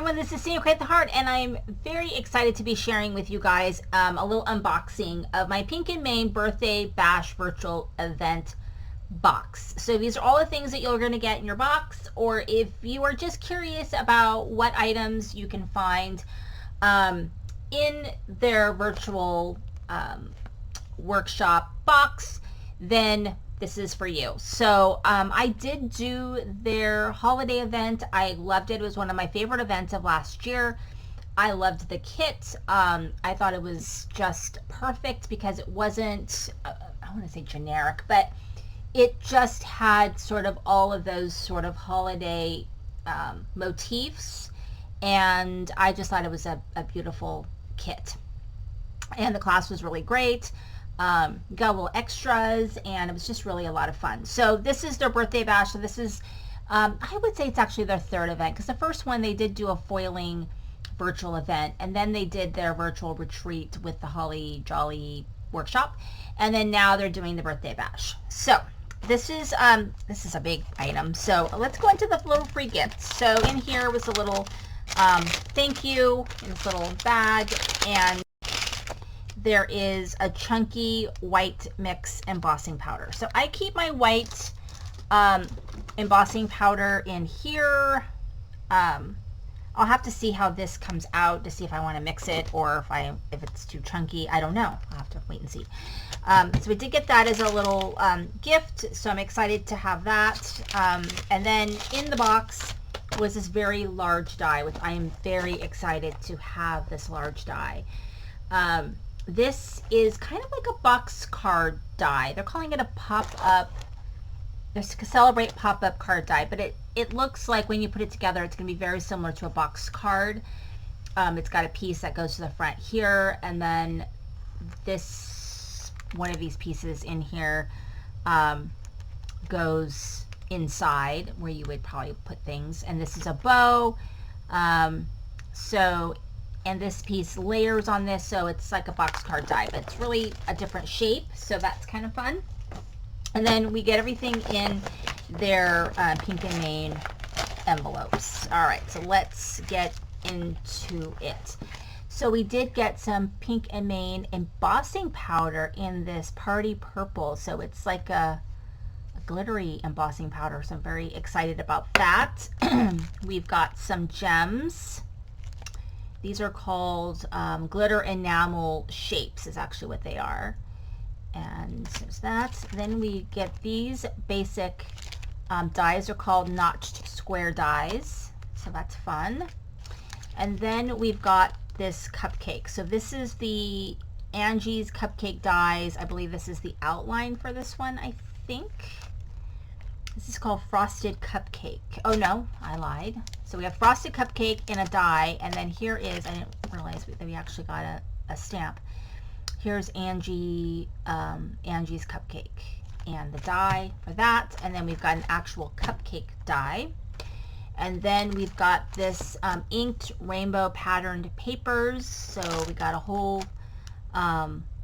everyone, this is Senior Create the Heart, and I'm very excited to be sharing with you guys a little unboxing of my Pink and Main Birthday Bash virtual event box. So these are all the things that you're going to get in your box, or if you are just curious about what items you can find in their virtual workshop box, then this is for you. So I did do their holiday event. I loved it. It was one of my favorite events of last year. I loved the kit. I thought it was just perfect because it wasn't, I want to say generic, but it just had sort of all of those sort of holiday motifs. And I just thought it was a beautiful kit. And the class was really great. Got a little extras, and it was just really a lot of fun. So this is their birthday bash. So this is, I would say it's actually their third event, because the first one they did do a foiling virtual event, and then they did their virtual retreat with the Holly Jolly workshop, and then now they're doing the birthday bash. So this is a big item. So let's go into the little free gifts. So in here was a little thank you in this little bag, and there is a chunky white mix embossing powder. So I keep my white embossing powder in here. I'll have to see how this comes out to see if I want to mix it, or if it's too chunky. I don't know. I'll have to wait and see. So we did get that as a little gift, so I'm excited to have that. And then in the box was this very large die, which I am very excited to have this large die. This is kind of like a box card die. They're calling it a pop-up, Celebrate pop-up card die, but it looks like when you put it together, it's going to be very similar to a box card. It's got a piece that goes to the front here, and then one of these pieces in here goes inside where you would probably put things. And this is a bow. And this piece layers on this, so it's like a box card die, but it's really a different shape, so that's kind of fun. And then we get everything in their Pink and Main envelopes. All right, so let's get into it. So we did get some Pink and Main embossing powder in this party purple, so it's like a glittery embossing powder, so I'm very excited about that. We've got some gems. These are called glitter enamel shapes is actually what they are. And there's that. Then we get these basic dies. Are called notched square dies. So that's fun. And then we've got this cupcake. So this is the Angie's cupcake dies. I believe this is the outline for this one, I think. This is called Frosted Cupcake. Oh no, I lied. So we have Frosted Cupcake in a die, and then here is, I didn't realize that we actually got a stamp. Here's Angie's Cupcake and the die for that, and then we've got an actual cupcake die. And then we've got this inked rainbow patterned papers. So we got a whole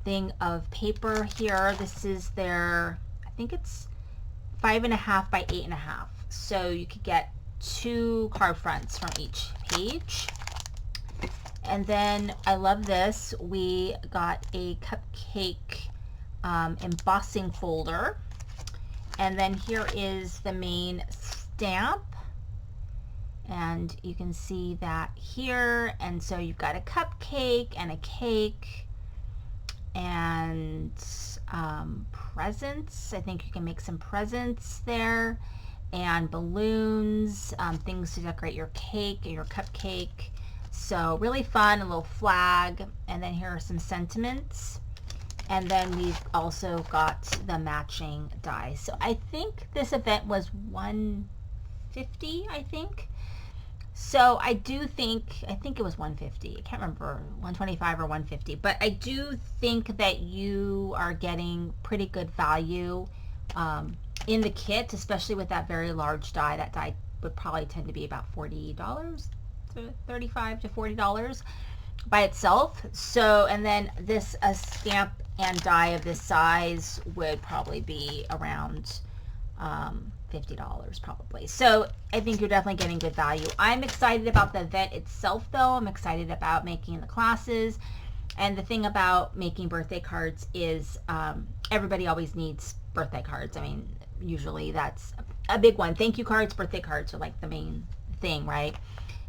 thing of paper here. This is their, I think it's 5.5 by 8.5. So you could get 2 card fronts from each page. And then I love this. We got a cupcake embossing folder. And then here is the main stamp. And you can see that here. And so you've got a cupcake and a cake and presents. I think you can make some presents there, and balloons, things to decorate your cake and your cupcake. So really fun, a little flag. And then here are some sentiments. And then we've also got the matching dies. So I think this event was $150, I think. So I think it was $150. I can't remember, $125 or $150. But I do think that you are getting pretty good value in the kit, especially with that very large die. That die would probably tend to be about $40, $35 to $40 by itself. So, and then a stamp and die of this size would probably be around $50 probably. So I think you're definitely getting good value. I'm excited about the event itself though. I'm excited about making the classes. And the thing about making birthday cards is everybody always needs birthday cards. I mean, usually that's a big one. Thank you cards, birthday cards are like the main thing, right?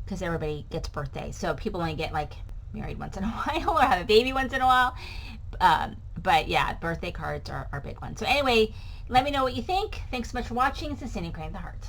Because everybody gets birthday. So people only get like married once in a while or have a baby once in a while. But yeah, birthday cards are big ones. So anyway, let me know what you think. Thanks so much for watching. It's the Cindy Crane the Heart.